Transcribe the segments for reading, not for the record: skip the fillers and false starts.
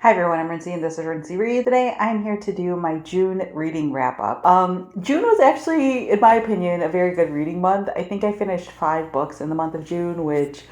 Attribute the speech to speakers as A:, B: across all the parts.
A: Hi everyone, I'm Rincey and this is Rincey Read. Today I'm here to do my June reading wrap up. June was actually, in my opinion, a very good reading month. I think I finished 5 books in the month of June, which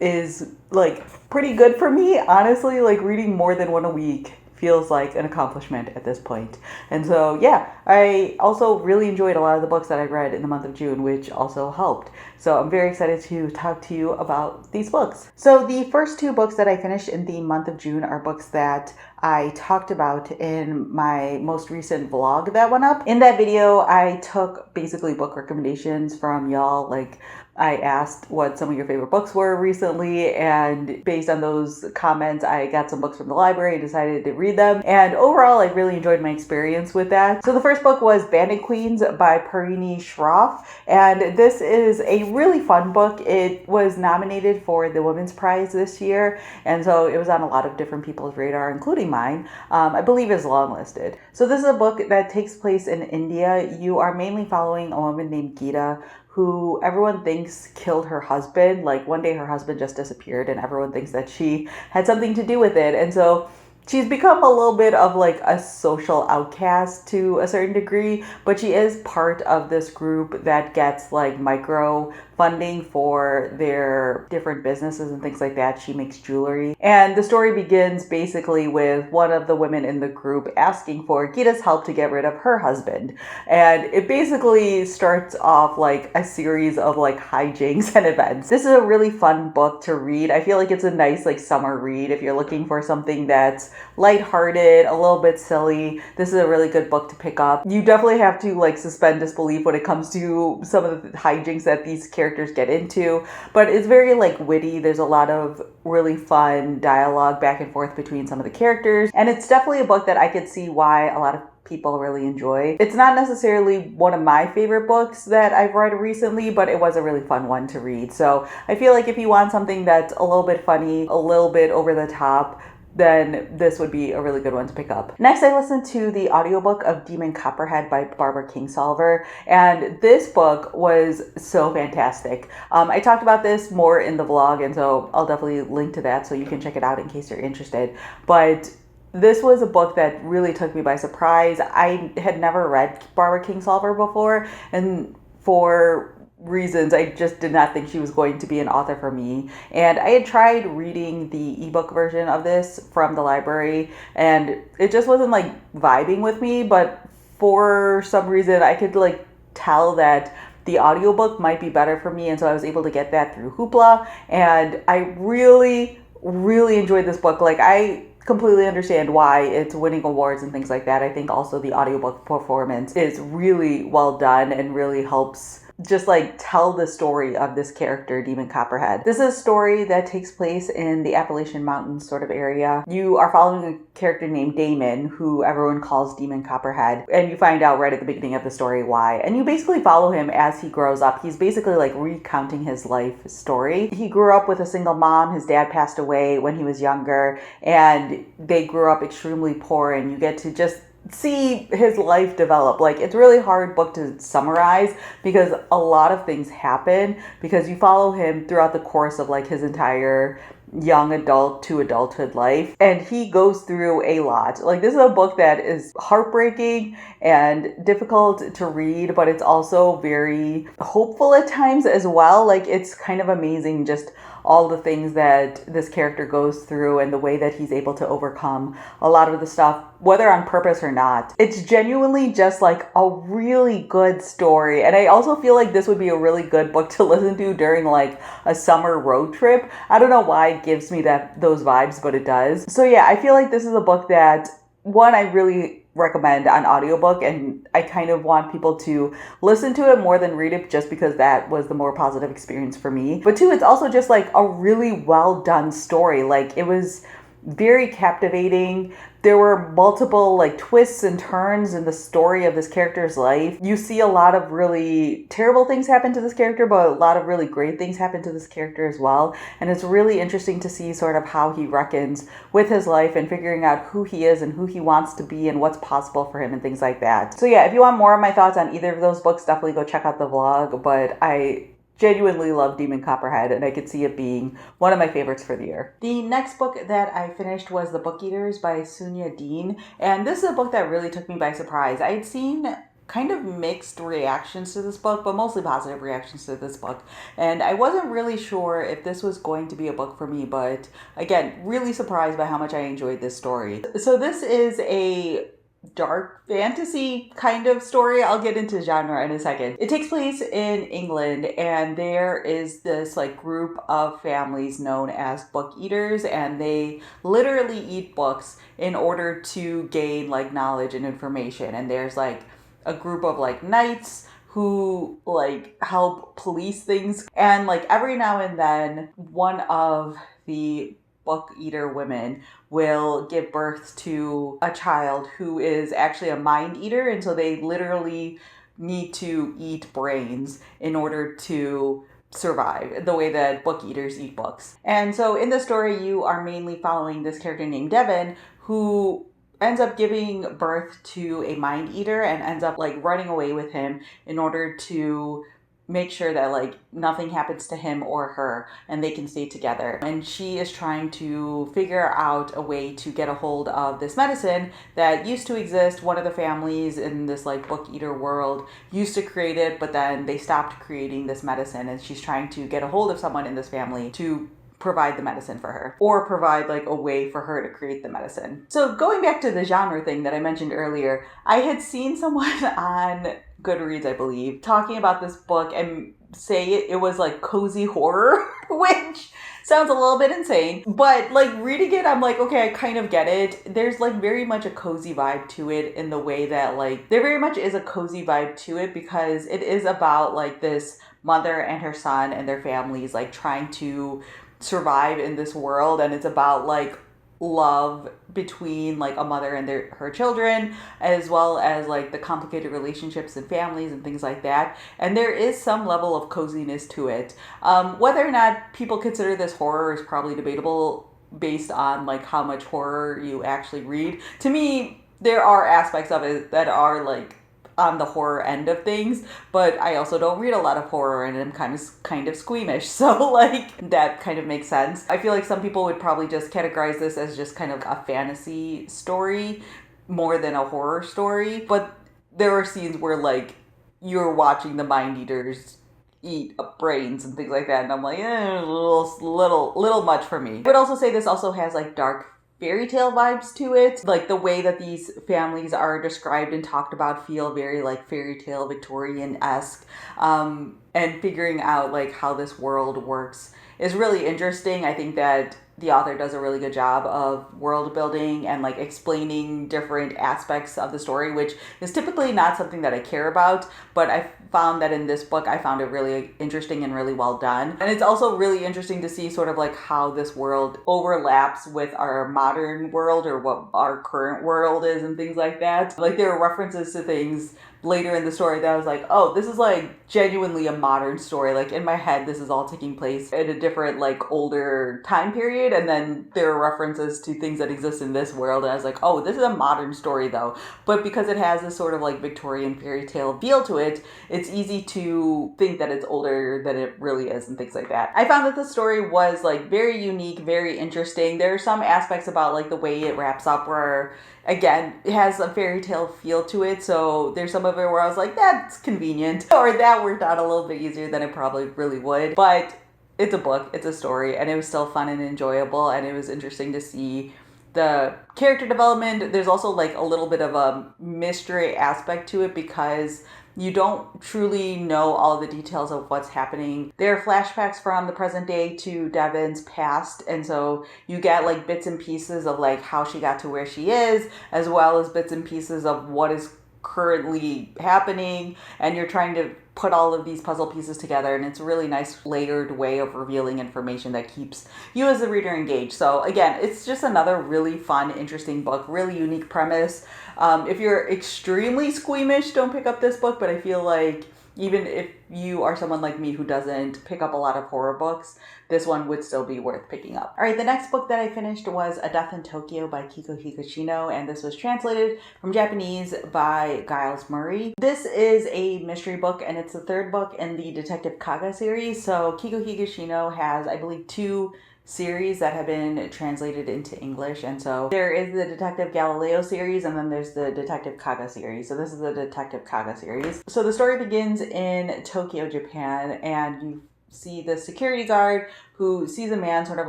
A: is like pretty good for me. Honestly, like reading more than one a week feels like an accomplishment at this point. And so, yeah, I also really enjoyed a lot of the books that I read in the month of June, which also helped. So I'm very excited to talk to you about these books. So the first 2 books that I finished in the month of June are books that I talked about in my most recent vlog that went up. In that video, I took basically book recommendations from y'all. Like, I asked what some of your favorite books were recently, and based on those comments, I got some books from the library and decided to read them. And overall, I really enjoyed my experience with that. So the first book was Bandit Queens by Parini Shroff, and this is a really fun book. It was nominated for the Women's Prize this year, and so it was on a lot of different people's radar, including mine. I believe is longlisted. So this is a book that takes place in India. You are mainly following a woman named Geeta, who everyone thinks killed her husband. Like one day her husband just disappeared and everyone thinks that she had something to do with it. And so she's become a little bit of like a social outcast to a certain degree, but she is part of this group that gets like micro funding for their different businesses and things like that. She makes jewelry. And the story begins basically with one of the women in the group asking for Geeta's help to get rid of her husband. And it basically starts off like a series of like hijinks and events. This is a really fun book to read. I feel like it's a nice like summer read if you're looking for something that's lighthearted, a little bit silly. This is a really good book to pick up. You definitely have to like suspend disbelief when it comes to some of the hijinks that these characters get into, but it's very like witty. There's a lot of really fun dialogue back and forth between some of the characters, and it's definitely a book that I could see why a lot of people really enjoy. It's not necessarily one of my favorite books that I've read recently, but it was a really fun one to read. So I feel like if you want something that's a little bit funny, a little bit over the top, then this would be a really good one to pick up. Next, I listened to the audiobook of Demon Copperhead by Barbra Kinsolver, and this book was so fantastic. I talked about this more in the vlog, and so I'll definitely link to that so you can check it out in case you're interested. But this was a book that really took me by surprise. I had never read Barbra Kinsolver before, and for reasons I just did not think she was going to be an author for me. And I had tried reading the ebook version of this from the library, and it just wasn't like vibing with me. But for some reason I could like tell that the audiobook might be better for me, and so I was able to get that through Hoopla, and I really enjoyed this book. Like, I completely understand why it's winning awards and things like that. I think also the audiobook performance is really well done and really helps just like tell the story of this character, Demon Copperhead. This is a story that takes place in the Appalachian Mountains sort of area. You are following a character named Damon, who everyone calls Demon Copperhead, and you find out right at the beginning of the story why. And you basically follow him as he grows up. He's basically like recounting his life story. He grew up with a single mom. His dad passed away when he was younger, and they grew up extremely poor, and you get to just see his life develop. Like, it's really hard book to summarize because a lot of things happen, because you follow him throughout the course of like his entire young adult to adulthood life, and he goes through a lot. Like, this is a book that is heartbreaking and difficult to read, but it's also very hopeful at times as well. Like, it's kind of amazing just all the things that this character goes through and the way that he's able to overcome a lot of the stuff, whether on purpose or not. It's genuinely just like a really good story. And I also feel like this would be a really good book to listen to during like a summer road trip. I don't know why it gives me those vibes, but it does. So yeah, I feel like this is a book that, one, I really recommend on audiobook, and I kind of want people to listen to it more than read it, just because that was the more positive experience for me. But two, it's also just like a really well done story. Like, it was very captivating. There were multiple like twists and turns in the story of this character's life. You see a lot of really terrible things happen to this character, but a lot of really great things happen to this character as well. And it's really interesting to see sort of how he reckons with his life and figuring out who he is and who he wants to be and what's possible for him and things like that. So yeah, if you want more of my thoughts on either of those books, definitely go check out the vlog. But I genuinely love Demon Copperhead, and I could see it being one of my favorites for the year. The next book that I finished was The Book Eaters by Sunyi, and this is a book that really took me by surprise. I had seen kind of mixed reactions to this book, but mostly positive reactions to this book. And I wasn't really sure if this was going to be a book for me, but again, really surprised by how much I enjoyed this story. So this is a dark fantasy kind of story. I'll get into genre in a second. It takes place in England, and there is this like group of families known as book eaters, and they literally eat books in order to gain like knowledge and information. And there's like a group of like knights who like help police things, and like every now and then one of the book eater women will give birth to a child who is actually a mind eater, and so they literally need to eat brains in order to survive the way that book eaters eat books. And so in the story, you are mainly following this character named Devon, who ends up giving birth to a mind eater and ends up like running away with him in order to make sure that like nothing happens to him or her and they can stay together. And she is trying to figure out a way to get a hold of this medicine that used to exist. One of the families in this like book eater world used to create it, but then they stopped creating this medicine, and she's trying to get a hold of someone in this family to provide the medicine for her, or provide like a way for her to create the medicine. So going back to the genre thing that I mentioned earlier, I had seen someone on Goodreads, I believe, talking about this book and say it was like cozy horror, which sounds a little bit insane, but like reading it, I'm like, okay, I kind of get it. There's like very much a cozy vibe to it, in the way that like there very much is a cozy vibe to it, because it is about like this mother and her son and their families like trying to survive in this world, and it's about like love between like a mother and her children, as well as like the complicated relationships and families and things like that. And there is some level of coziness to it. Whether or not people consider this horror is probably debatable based on like how much horror you actually read. To me, there are aspects of it that are like on the horror end of things, but I also don't read a lot of horror, and I'm kind of squeamish, so like that kind of makes sense. I feel like some people would probably just categorize this as just kind of a fantasy story more than a horror story, but there are scenes where like you're watching the mind eaters eat brains and things like that, and I'm like, a little much for me. I would also say this also has like dark fairy tale vibes to it. Like the way that these families are described and talked about feel very like fairy tale Victorian-esque, and figuring out like how this world works is really interesting. I think that the author does a really good job of world building and like explaining different aspects of the story, which is typically not something that I care about, but I found that in this book I found it really interesting and really well done. And it's also really interesting to see sort of like how this world overlaps with our modern world, or what our current world is, and things like that. Like there are references to things later in the story that I was like, oh, this is like genuinely a modern story. Like in my head, this is all taking place in a different like older time period, and then there are references to things that exist in this world, and I was like, oh, this is a modern story though. But because it has this sort of like Victorian fairy tale feel to it, it's easy to think that it's older than it really is, and things like that. I found that the story was like very unique, very interesting. There are some aspects about like the way it wraps up where, again, it has a fairy tale feel to it, so there's some of it where I was like, that's convenient, or that worked out a little bit easier than it probably really would. But it's a book, it's a story, and it was still fun and enjoyable, and it was interesting to see the character development. There's also like a little bit of a mystery aspect to it, because you don't truly know all the details of what's happening. There are flashbacks from the present day to Devon's past, and so you get like bits and pieces of like how she got to where she is, as well as bits and pieces of what is currently happening, and you're trying to put all of these puzzle pieces together, and it's a really nice layered way of revealing information that keeps you as a reader engaged. So again, it's just another really fun, interesting book, really unique premise. If you're extremely squeamish, don't pick up this book, but I feel like even if you are someone like me who doesn't pick up a lot of horror books, this one would still be worth picking up. All right, the next book that I finished was A Death in Tokyo by Keigo Higashino, and this was translated from Japanese by Giles Murray. This is a mystery book, and it's the third book in the Detective Kaga series. So Keigo Higashino has, I believe, 2 series that have been translated into English, and so there is the Detective Galileo series, and then there's the Detective Kaga series. So this is the Detective Kaga series. So the story begins in Tokyo, Japan, and you see the security guard who sees a man sort of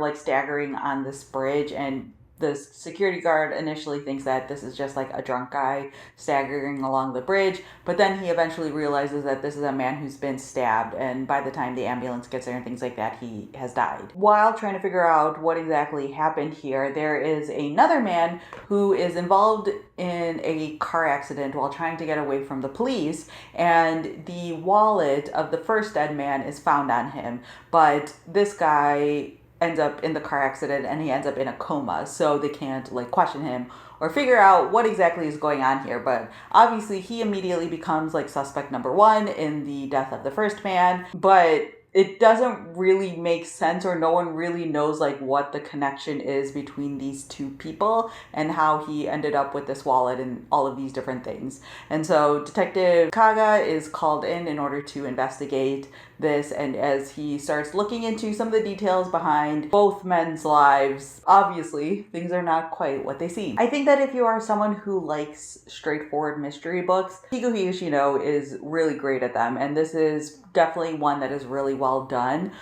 A: like staggering on this bridge, and the security guard initially thinks that this is just like a drunk guy staggering along the bridge, but then he eventually realizes that this is a man who's been stabbed, and by the time the ambulance gets there and things like that, he has died. While trying to figure out what exactly happened here, there is another man who is involved in a car accident while trying to get away from the police, and the wallet of the first dead man is found on him, but this guy ends up in the car accident and he ends up in a coma, so they can't like question him or figure out what exactly is going on here. But obviously he immediately becomes like suspect number 1 in the death of the first man, but it doesn't really make sense, or no one really knows like what the connection is between these 2 people and how he ended up with this wallet and all of these different things. And so Detective Kaga is called in order to investigate this, and as he starts looking into some of the details behind both men's lives, obviously things are not quite what they seem. I think that if you are someone who likes straightforward mystery books, Keigo Higashino is really great at them, and this is definitely one that is really well done.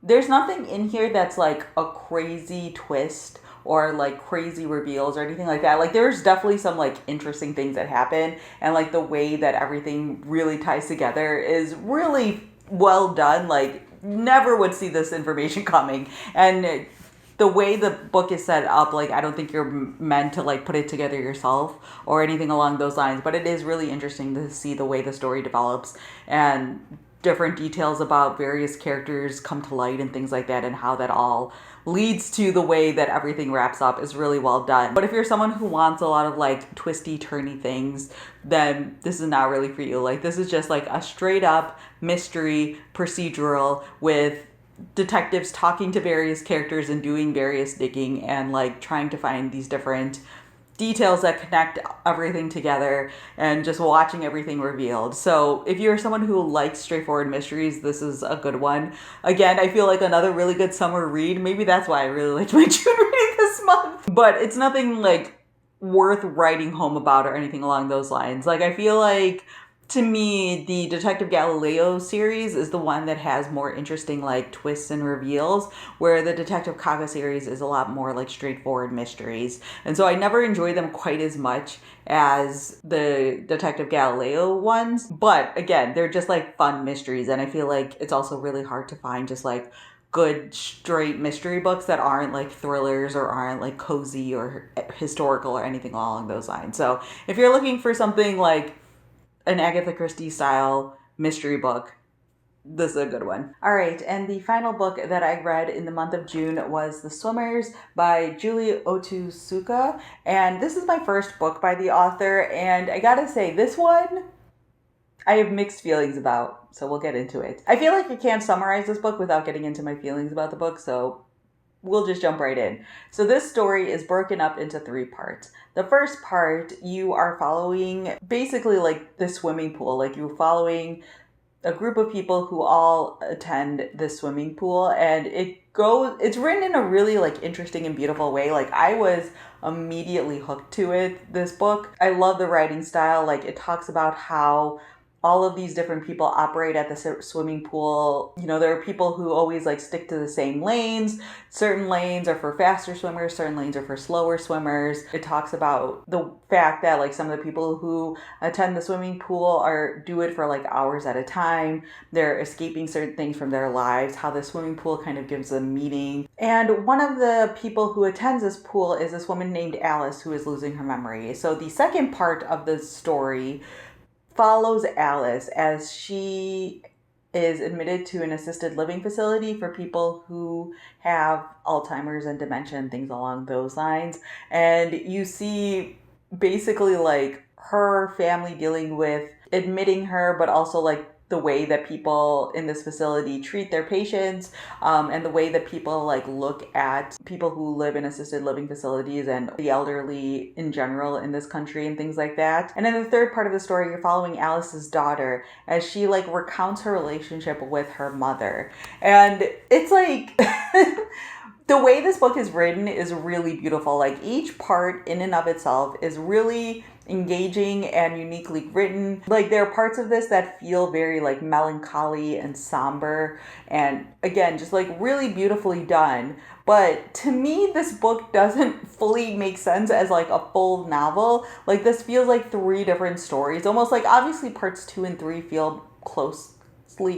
A: There's nothing in here that's like a crazy twist or like crazy reveals or anything like that. Like there's definitely some like interesting things that happen, and like the way that everything really ties together is really well done. Like never would see this information coming, and the way the book is set up, like I don't think you're meant to like put it together yourself or anything along those lines, but it is really interesting to see the way the story develops and different details about various characters come to light and things like that, and how that all leads to the way that everything wraps up is really well done. But if you're someone who wants a lot of like twisty turny things, then this is not really for you. Like this is just like a straight up mystery procedural with detectives talking to various characters and doing various digging and like trying to find these different details that connect everything together and just watching everything revealed. So if you're someone who likes straightforward mysteries, this is a good one. Again, I feel like another really good summer read. Maybe that's why I really liked my June reading this month. But it's nothing like worth writing home about or anything along those lines. Like I feel like, to me, the Detective Galileo series is the one that has more interesting like twists and reveals, where the Detective Kaga series is a lot more like straightforward mysteries. And so I never enjoy them quite as much as the Detective Galileo ones. But again, they're just like fun mysteries, and I feel like it's also really hard to find just like good straight mystery books that aren't like thrillers or aren't like cozy or historical or anything along those lines. So if you're looking for something like an Agatha Christie style mystery book, this is a good one. All right, and the final book that I read in the month of June was The Swimmers by Julie Otsuka, and this is my first book by the author, and I gotta say, this one I have mixed feelings about, so we'll get into it. I feel like I can't summarize this book without getting into my feelings about the book, so we'll just jump right in. So this story is broken up into 3 parts. The first part, you are following basically like the swimming pool. Like you're following a group of people who all attend this swimming pool, and it's written in a really like interesting and beautiful way. Like I was immediately hooked to it, this book. I love the writing style. Like it talks about how all of these different people operate at the swimming pool. You know, there are people who always like stick to the same lanes. Certain lanes are for faster swimmers, certain lanes are for slower swimmers. It talks about the fact that like some of the people who attend the swimming pool do it for like hours at a time. They're escaping certain things from their lives, how the swimming pool kind of gives them meaning. And one of the people who attends this pool is this woman named Alice, who is losing her memory. So the second part of the story follows Alice as she is admitted to an assisted living facility for people who have Alzheimer's and dementia and things along those lines. And you see basically like her family dealing with admitting her, but also like the way that people in this facility treat their patients, and the way that people like look at people who live in assisted living facilities and the elderly in general in this country and things like that. And then the third part of the story, you're following Alice's daughter as she like recounts her relationship with her mother. And it's like the way this book is written is really beautiful. Like each part in and of itself is really engaging and uniquely written. Like there are parts of this that feel very like melancholy and somber, and again just like really beautifully done. But to me, this book doesn't fully make sense as like a full novel. Like this feels like three different stories, almost like obviously parts 2 and 3 feel closely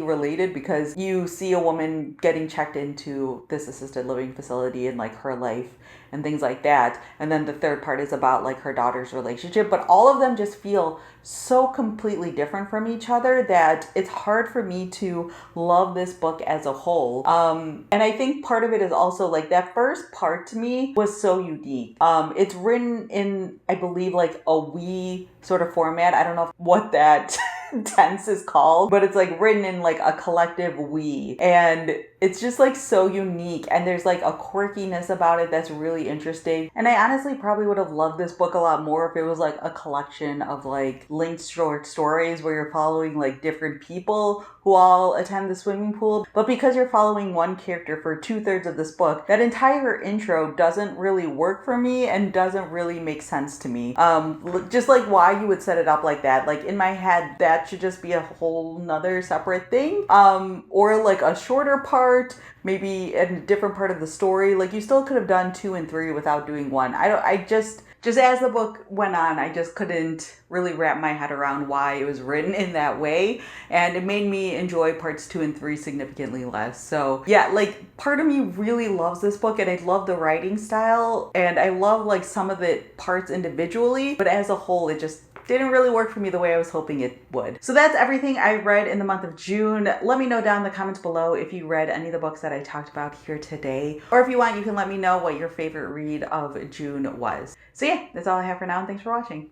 A: related because you see a woman getting checked into this assisted living facility and like her life and things like that. And then the third part is about like her daughter's relationship, but all of them just feel so completely different from each other that it's hard for me to love this book as a whole. And I think part of it is also like that first part to me was so unique. It's written in, I believe, like a we sort of format. I don't know what that tense is called, but it's like written in like a collective we, and it's just like so unique, and there's like a quirkiness about it that's really interesting. And I honestly probably would have loved this book a lot more if it was like a collection of like linked short stories where you're following like different people who all attend the swimming pool. But because you're following one character for 2/3 of this book, that entire intro doesn't really work for me and doesn't really make sense to me. Just like why you would set it up like that. Like in my head, that should just be a whole nother separate thing. Or like a shorter part, maybe in a different part of the story. Like you still could have done 2 and 3 without doing 1. I just as the book went on, I just couldn't really wrap my head around why it was written in that way. And it made me enjoy parts 2 and 3 significantly less. So yeah, like part of me really loves this book, and I love the writing style, and I love like some of the parts individually, but as a whole, it just didn't really work for me the way I was hoping it would. So that's everything I read in the month of June. Let me know down in the comments below if you read any of the books that I talked about here today. Or if you want, you can let me know what your favorite read of June was. So yeah, that's all I have for now, and thanks for watching.